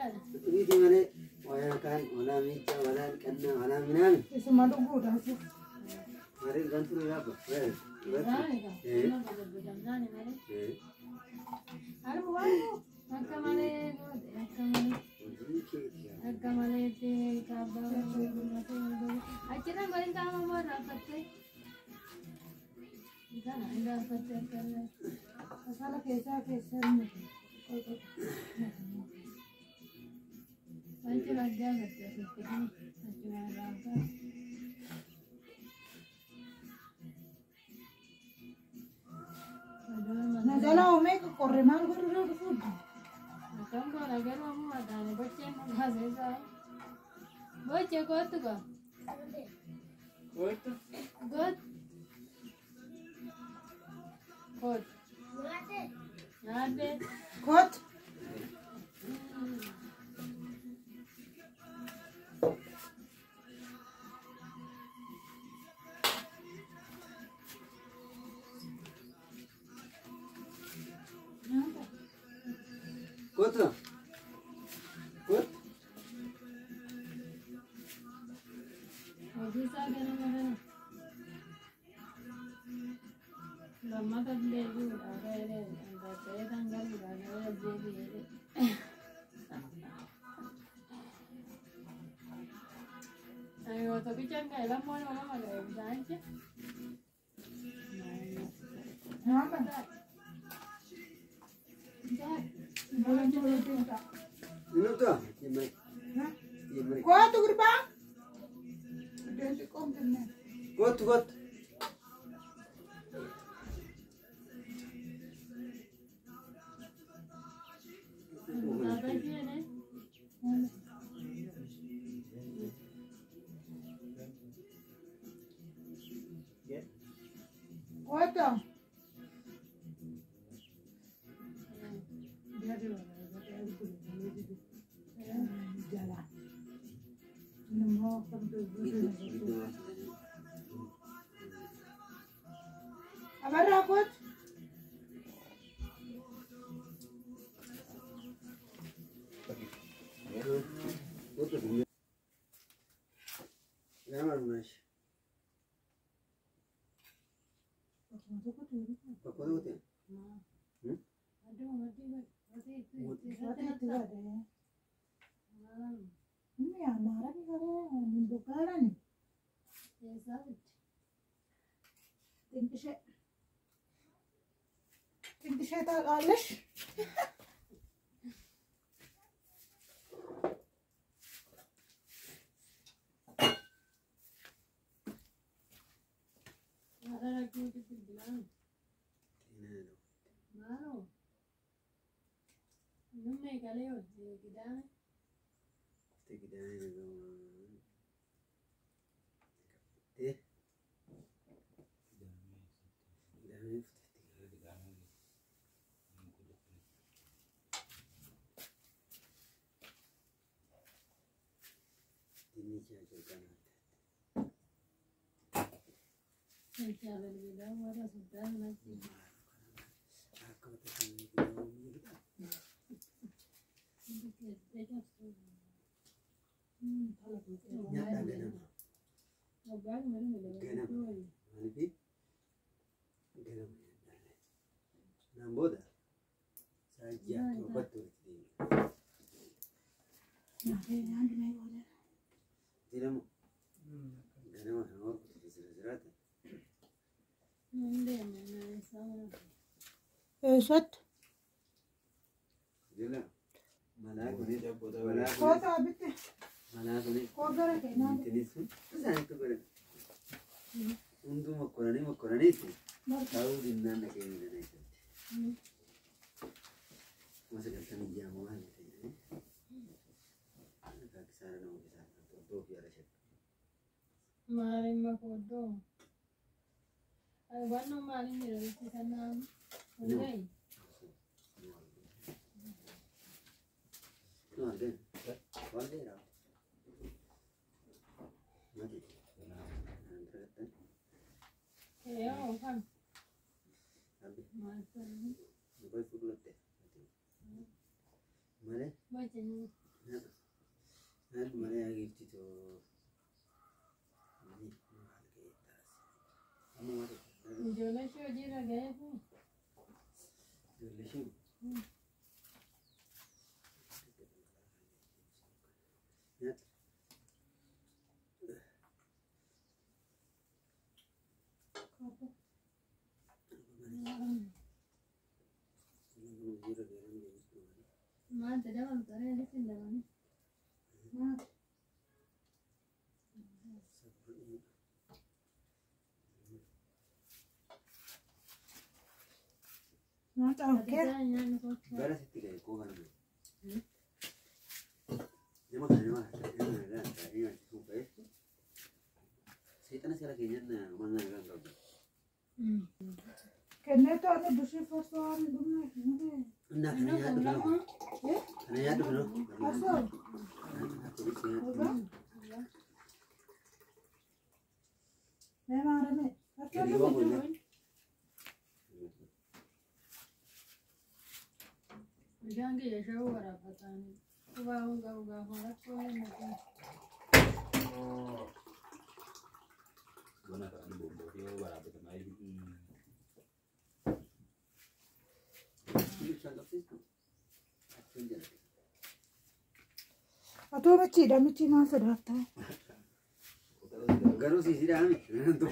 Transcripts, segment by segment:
Ini mana? Orang kan, orang minta, orang kena, orang minang. Semua tu buat aja. Mari gantu ni apa? Nah, jalan ome ke korre mal guru tu food. Kamu agar kamu ada nih, bocah mau kasih saya. Bocah kau tu kau? Kau? Kau? Nade. Kot. Kot lah. Kot. Habis ada mana? Lama tak beli juga, ada saya tanggal juga ada beli. Ayo, tapi jangan kalah mau ada janji. Apa? Boleh cerita. Ini tu, ini. Kot tu gerbang. Ada kom kena. Kot. Apa sih ini? Kot tu. Jalan. Nombor penduduk. Apa rakut? Kot tu. Ramai rumah. Apa tu tu? Aduh, mati. Mati tu ada ya. Ini yang marah ni kalau membukaran. Ya sabit. Tinggi saya tak alas. Ada lagi tu bilang. Ini. Mana? Numai kalau kita. Kita ni. Eh. Ini saja kan. Saya bilang orang sudah nanti. Aku tu kita ni. Nyata ganam. Abang mana Ganam. boleh. Malipi. Ganam. Namboda. Saja betul ini. Nah, ini anda mai boleh. Tidak mau. Ganam awak serat. Mende mana sama. Esat. Jelah. Malah kuni Kot abis tu. malah kuni Kot gara kena. ini sun. Saya tu keren. Untuk makorani itu. Tahu di mana kini dah itu. Masa kita ni jamu kan itu. Agak kesana nak kesana. Tu biar aja. Mari makodo. Ay wano mari ni rin sa kanam. Ulay. No, then. One day now. Mati. Kaya kan. Abi. Masa. Bukan puluh teh. Mana? Baca ni. Lishim. Ya. ما أنت جمال طريقة لسه دماني ما ما تعرف كيف؟ Gara sitti gaya ko kana. Nama kana nama kana ini tu baik. Setan sekarang kayaknya mana kan kau. كنت أنا بشوف صور دمنا كذا. Nak kena tu belum. Kena tu belum. أصل. ما معرفة. أكلم. jangan ya shawara patani uga hora kole mati Buona kan bombo dia berapa sama ini. Ini sangat sih. أتوه متي ما صدقته. Garu sih sih dah ni. Tu.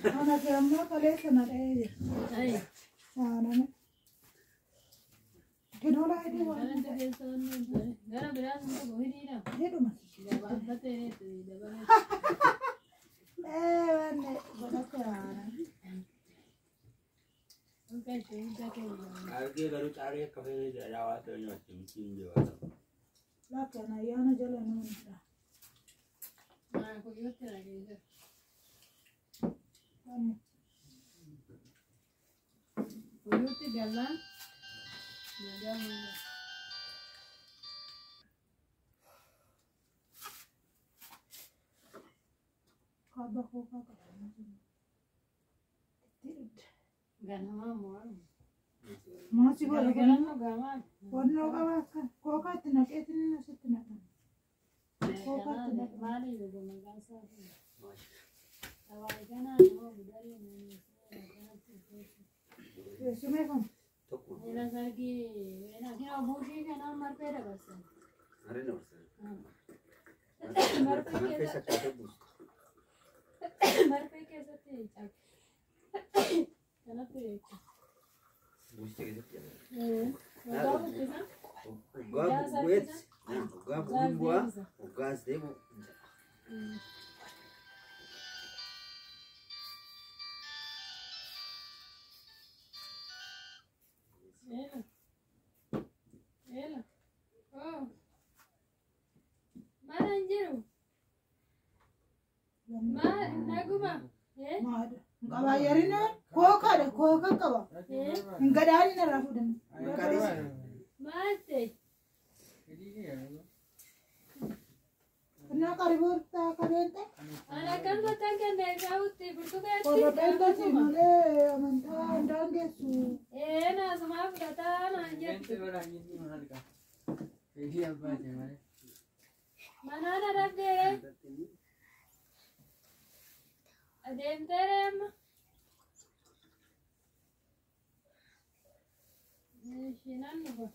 أنا كلامنا كليش أنا ده. ay أنا. كده ولا هدي ولا. garan te beson garan beran to gohiri na هدي ما. daba batere to daba وأنا بدأت okay to take Harga baru cari kafe ni rawat tu ni macam dia. لكن أنا جل أنا منتظر. ma ko yote la ge ko yote gala na jamu كابا كوكا. gana mamo ما تقول gana no gama ورنا كابا كوكا تناكيتني نسيتنا. gana mari de magasa awai gana no budari na ni سمعكم. Tokma. ena sargi ena kino bushi kana mar pera basa Are na ursa. mar Mana pe pesa kata bus. mar pe ke sate chak kana pe Bus te gitu. Uga pesa Uga buat. Uga bumbua. Uga demo. ela oh maranjero ma naguma ما هذا. كابا يرينا كوكا ده كوكا كابا. إنك داري نرافودن. mate كنا قريبون تا كرينتا. ana kan batang de sauti burtuka Kalau benda sih malah mentah dangge su. ena sama data anjet mana ada rabde adem terem shinan no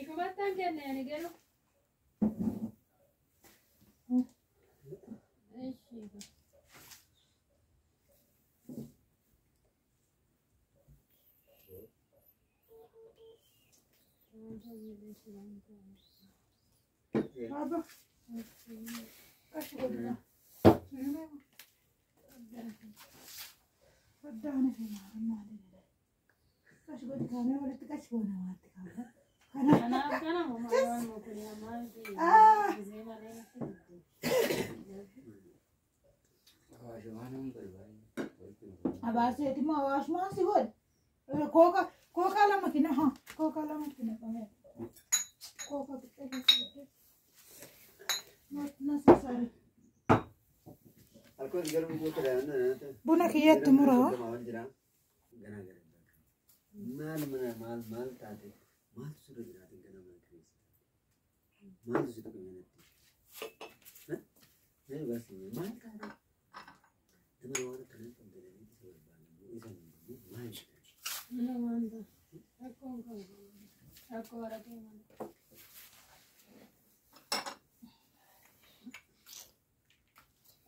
iko batang kene ne gelo Apa? Kasih gua. Padahal sih mana ada. Kasih gua dikane oleh kasih gua nawati kan. kana mo ma mo kunya ma zema le Abas itu mau awas masih gua. Koka lama kena ha. Koka lama kena kami. Koka kita kita. Not necessary. Alko garu buat dah na. Buna kiyat tumuro. Gana gana. Mal tadi. Mal sudah jadi gana mal kris. Mal sudah kemana? Hah? Ini bahasa mal tadi. Teman orang kena pembeli ini sebab bang. Ini sama mal. no manda akon Aku orang yang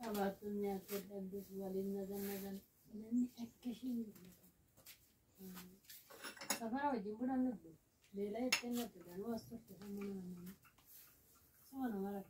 abatunya tertentu walin nadan ini ekasih. Safara wajib bukan nado. Bela itu nado dan wastur tu sama nama. Sama nama.